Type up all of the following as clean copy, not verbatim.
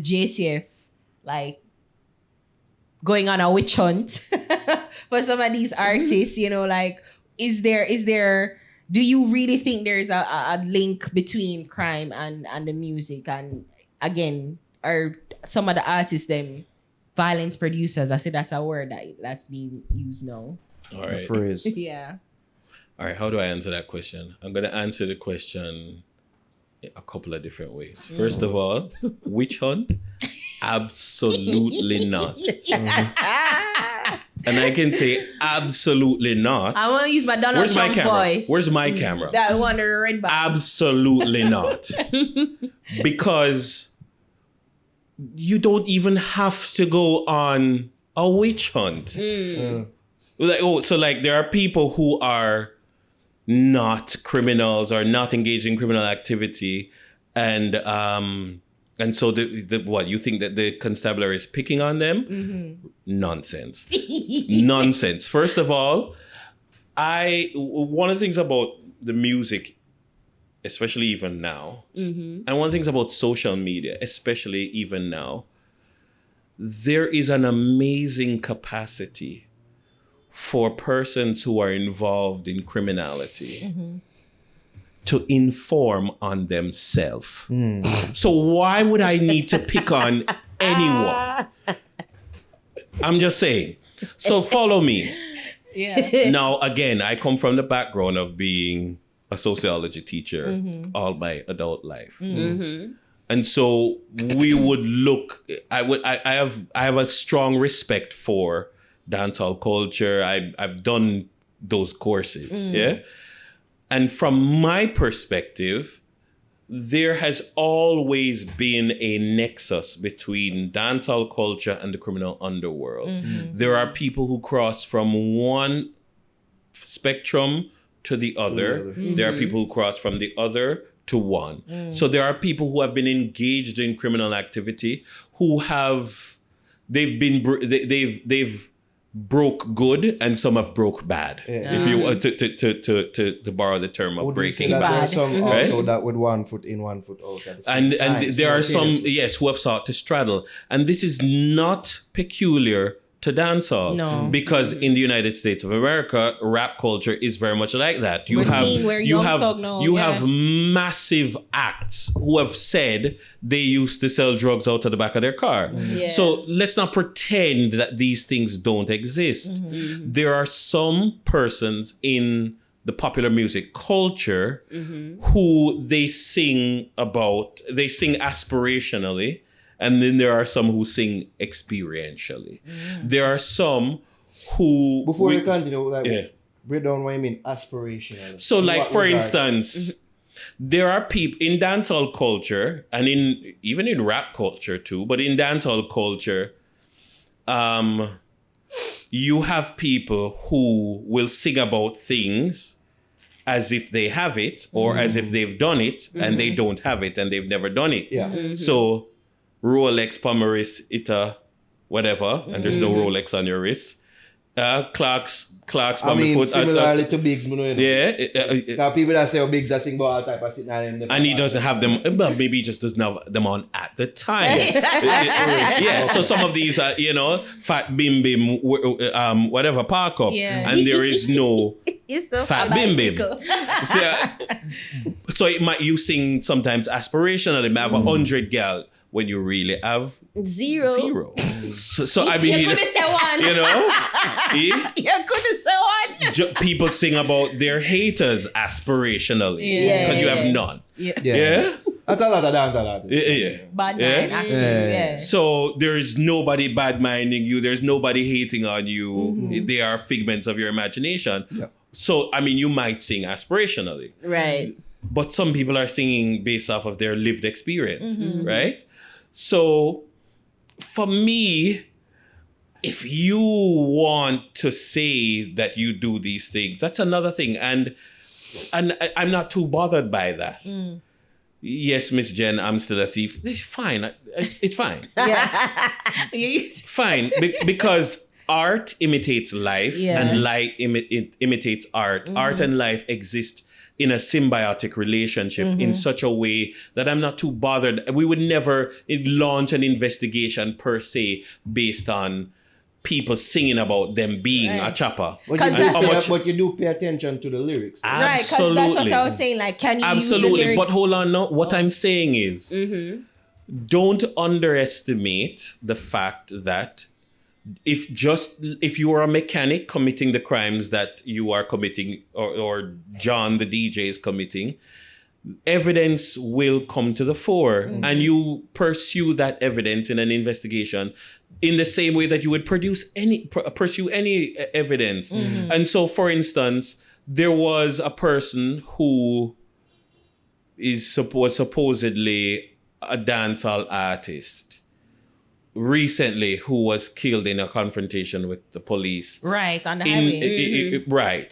JCF like going on a witch hunt for some of these artists, you know, like is there do you really think there's a link between crime and the music? And again, are some of the artists them violence producers? I say that's a word that's being used now. All right. The phrase. Yeah. All right, how do I answer that question? I'm going to answer the question a couple of different ways. First of all, witch hunt? Absolutely not. And I can say absolutely not. I want to use my Donald Trump voice. Where's my camera? That one, the red button. Absolutely not. Because you don't even have to go on a witch hunt. Like, there are people who are not criminals or not engaged in criminal activity, and so the what you think that the constabulary is picking on them? Nonsense. Nonsense. First of all, one of the things about the music, especially even now, and one of the things about social media, especially even now, there is an amazing capacity for persons who are involved in criminality to inform on themselves. So why would I need to pick on anyone? I'm just saying. So follow me. Yeah. Now, again, I come from the background of being a sociology teacher all my adult life. And so we would look, I have a strong respect for dancehall culture. I've done those courses, yeah? And from my perspective, there has always been a nexus between dancehall culture and the criminal underworld. There are people who cross from one spectrum to the other. There are people who cross from the other to one. So there are people who have been engaged in criminal activity who have, they've broke good and some have broke bad. If you want to borrow the term of breaking bad. There are some also that with 1 foot in, 1 foot out at the same time. And there are some, yes, who have sought to straddle. And this is not peculiar to dancehall. No. Because in the United States of America, rap culture is very much like that. You have massive acts who have said they used to sell drugs out of the back of their car. So let's not pretend that these things don't exist. There are some persons in the popular music culture who they sing aspirationally. And then there are some who sing experientially. There are some who... Before you continue, break down what you mean aspirational. So like, for instance, there are people in dancehall culture and even in rap culture too, but in dancehall culture, you have people who will sing about things as if they have it or as if they've done it and they don't have it and they've never done it. So... Rolex, Pomeris, Ita, whatever, and there's no Rolex on your wrist. Clark's, I mean, similarly to Biggs, you know. Yeah. Because people that say, Biggs are singing about all type of sitting on them. And he doesn't have them, but maybe he just doesn't have them on at the time. So some of these are, Fat Bim Bim, whatever, park up. Yeah. And there is no so Fat Bim Bim. So you sing sometimes aspirationally, you have 100 gal. When you really have zero. So I mean, you couldn't say one. You couldn't say one. People sing about their haters aspirationally because you have none. Yeah. That's a lot of dance, a lot. Bad mind acting. So there is nobody bad minding you. There's nobody hating on you. They are figments of your imagination. So I mean, you might sing aspirationally, right? But some people are singing based off of their lived experience, right? So for me, if you want to say that you do these things, that's another thing. And I'm not too bothered by that. Yes, Miss Jen, I'm still a thief. It's fine. It's fine. Fine. Because art imitates life and life imitates art. Art and life exist in a symbiotic relationship in such a way that I'm not too bothered. We would never launch an investigation per se based on people singing about them being a chopper. But Because you, that's do, what- but you do pay attention to the lyrics. Right, because that's what I was saying. Like, can you use the Absolutely. lyrics? But hold on now. What I'm saying is don't underestimate the fact that if you are a mechanic committing the crimes that you are committing, or John the DJ is committing, evidence will come to the fore, and you pursue that evidence in an investigation in the same way that you would pursue any evidence. And so, for instance, there was a person who was supposedly a dancehall artist recently who was killed in a confrontation with the police. Right, on the highway. Right.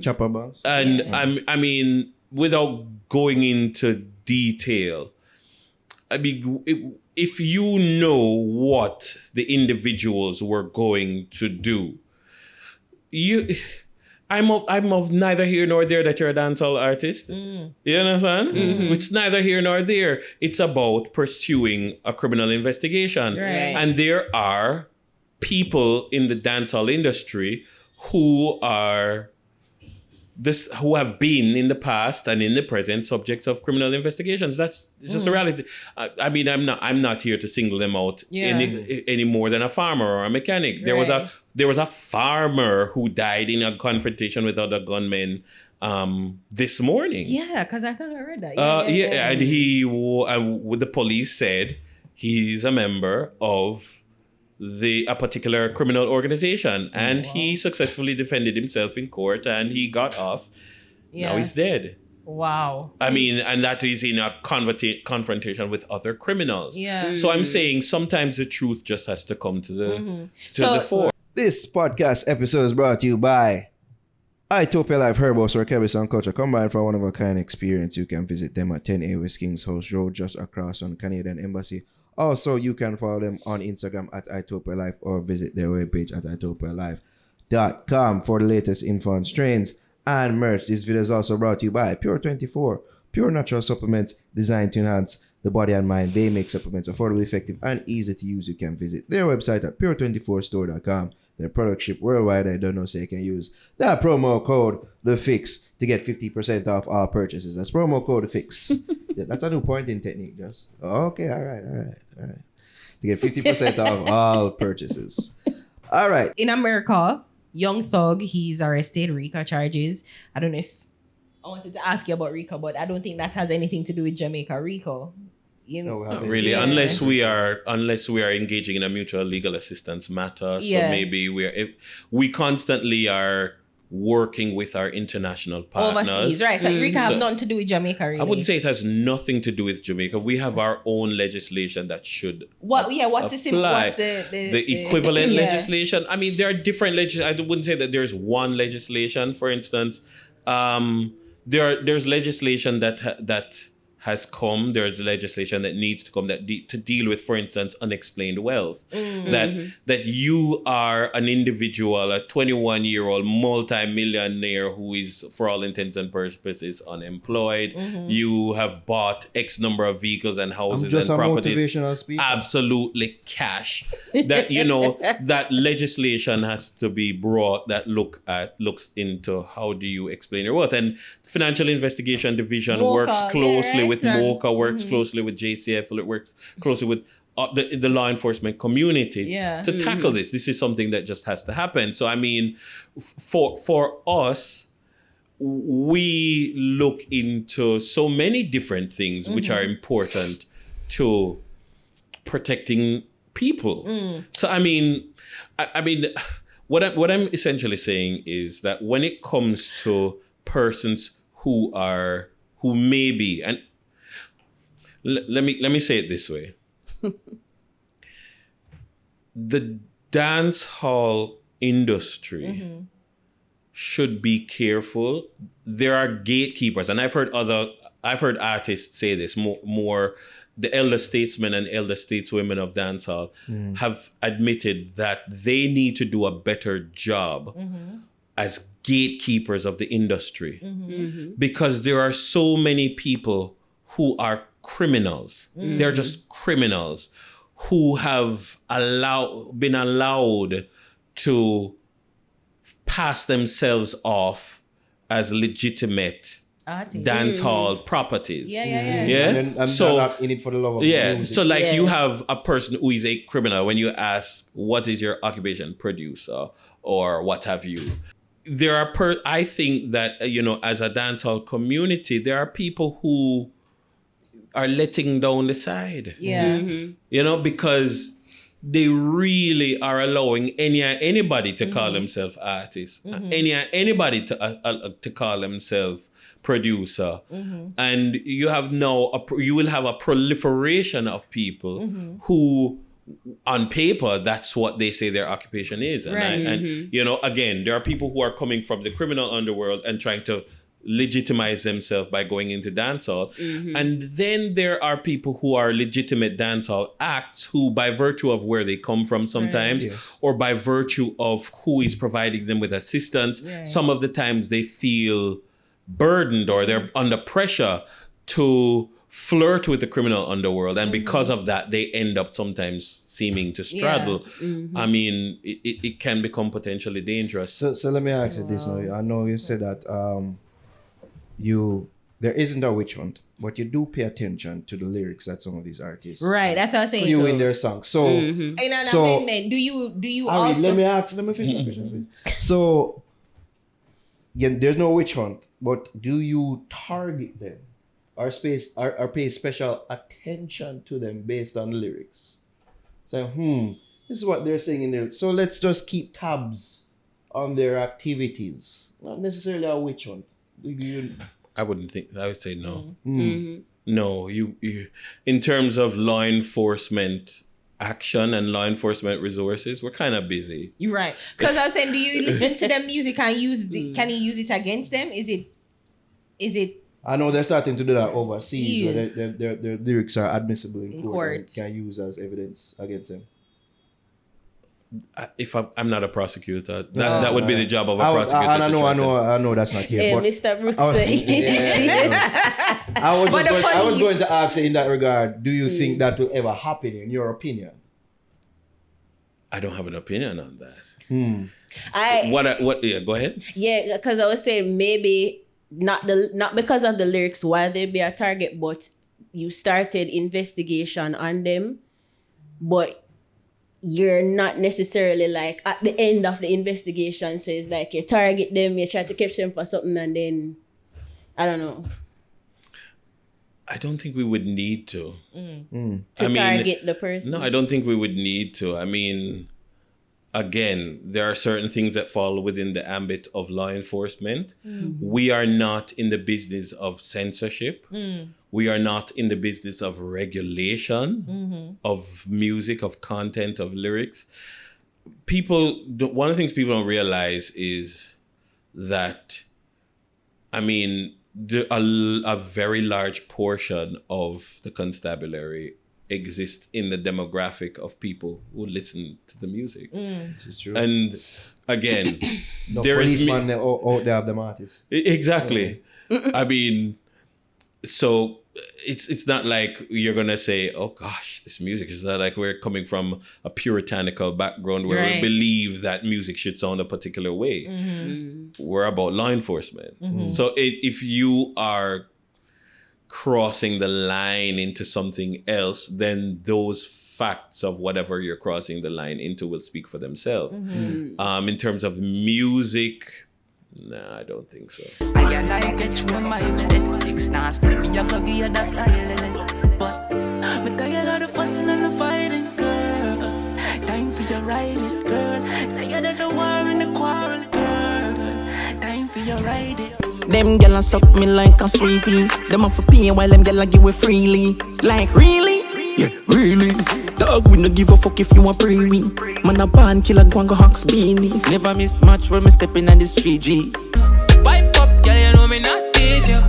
Chopper boss. And I mean, without going into detail, I mean, if you know what the individuals were going to do, I'm of neither here nor there that you're a dancehall artist. You understand? It's neither here nor there. It's about pursuing a criminal investigation. Right. And there are people in the dancehall industry who have been in the past and in the present subjects of criminal investigations. That's just the reality. I mean, I'm not here to single them out any more than a farmer or a mechanic. There was a farmer who died in a confrontation with other gunmen this morning. Yeah, because I thought I read that. And the police said he's a member of a particular criminal organization, and he successfully defended himself in court, and he got off. Now he's dead. Wow. I mean, and that is in a confrontation with other criminals. Yeah. So I'm saying sometimes the truth just has to come to the fore. This podcast episode is brought to you by Itopia Life Herbos or Kebis and Culture. Combined for one-of-a-kind experience. You can visit them at 10A West Kings House Road, just across on Canadian Embassy. Also, you can follow them on Instagram at Itopia Life or visit their webpage at itopialife.com for the latest info on strains and merch. This video is also brought to you by Pure 24, pure natural supplements designed to enhance the body and mind. They make supplements affordable, effective, and easy to use. You can visit their website at pure24store.com. Their product ship worldwide. I don't know, so you can use that promo code TheFix to get 50% off all purchases. That's promo code TheFix. That's a new pointing technique, just. Okay, all right. To get 50% off all purchases. All right. In America, Young Thug, he's arrested, RICO charges. I don't know if I wanted to ask you about RICO, but I don't think that has anything to do with Jamaica RICO. You know, Not really, unless we are engaging in a mutual legal assistance matter. So maybe we constantly are working with our international partners overseas, right? So RICO have nothing to do with Jamaica, really. I wouldn't say it has nothing to do with Jamaica. We have our own legislation that should what's apply. The equivalent legislation. I mean, there are different legislation. I wouldn't say that there's one legislation. For instance, there's legislation that has come. There's legislation that needs to come to deal with, for instance, unexplained wealth. That you are an individual, a 21-year-old multi-millionaire who is, for all intents and purposes, unemployed. You have bought X number of vehicles and houses and properties. Motivational speaker. Absolutely cash. That that legislation has to be brought that looks into how do you explain your wealth. And Financial Investigation Division works closely with MOCA, works closely with JCF, it works closely with the law enforcement community to tackle this. This is something that just has to happen. So I mean, for us, we look into so many different things which are important to protecting people. So I mean, what I'm essentially saying is that when it comes to persons who may be, and let me say it this way. The dance hall industry should be careful. There are gatekeepers, and I've heard artists say this more. The elder statesmen and elder stateswomen of dancehall have admitted that they need to do a better job as gatekeepers of the industry, because there are so many people who are criminals. They're just criminals who have been allowed to pass themselves off as legitimate dance hall properties. Yeah. And so they're not in it for the love of music. So like you have a person who is a criminal. When you ask, what is your occupation? Producer or what have you. There are I think that, as a dancehall community, there are people who are letting down the side. Yeah. Because they really are allowing anybody to call themselves artists, anybody to call themselves producer, and you will have a proliferation of people who, on paper, that's what they say their occupation is, and again, there are people who are coming from the criminal underworld and trying to legitimize themselves by going into dancehall, and then there are people who are legitimate dancehall acts who, by virtue of where they come from sometimes, or by virtue of who is providing them with assistance, some of the times they feel burdened or they're under pressure to flirt with the criminal underworld, and because of that they end up sometimes seeming to straddle. I mean, it can become potentially dangerous. So let me ask you this now. I know you said that there isn't a witch hunt, but you do pay attention to the lyrics that some of these artists. Right, that's what I was saying. So you in their songs. So in an amendment, do you Ari, also? let me finish my question. So there's no witch hunt, but do you target them or pay special attention to them based on lyrics? So this is what they're saying in there. So let's just keep tabs on their activities. Not necessarily a witch hunt. I wouldn't think. I would say no. No, you in terms of law enforcement action and law enforcement resources, we're kind of busy. You're right. Because I was saying, do you listen to their music and can you use it against them? Is it? I know they're starting to do that overseas. Where their lyrics are admissible in court and can use as evidence against them. If I'm not a prosecutor, that would be the job of a prosecutor. I know that's not here. Yeah, but Mr. Brooks. I was going to ask you in that regard, do you think that will ever happen in your opinion? I don't have an opinion on that. Yeah, go ahead. Yeah, because I was saying maybe not because of the lyrics why they be a target, but you started investigation on them, but you're not necessarily like at the end of the investigation, so it's like you target them, you try to catch them for something, and then I don't know. I don't think we would need to. Target the person. No, I don't think we would need to. I mean, again, there are certain things that fall within the ambit of law enforcement. We are not in the business of censorship. We are not in the business of regulation of music, of content, of lyrics. One of the things people don't realize is that, I mean, a very large portion of the constabulary exists in the demographic of people who listen to the music. This is true. And again, no there is policeman out there of them artists. Exactly. I mean, so it's not like you're gonna say, oh gosh, this music is not like we're coming from a puritanical background where we believe that music should sound a particular way. We're about law enforcement. So if you are crossing the line into something else, then those facts of whatever you're crossing the line into will speak for themselves. In terms of music, nah, I don't think so. I get you in my Netflix dance. Me a go give you that style, but me tired of the fussing and the fighting, girl. Time for you ride it, girl. Tired of the war and the quarrel, girl. Time for you ride it. Them gyal suck me like a sweetie. Them off for pay while them gyal give it freely. Like really? Yeah, really. Dog, we no give a fuck if you want pre me. Man a band killer go and go hawks beanie. Never miss match when me stepping on the street G. Pipe up, girl, you know me not tease you.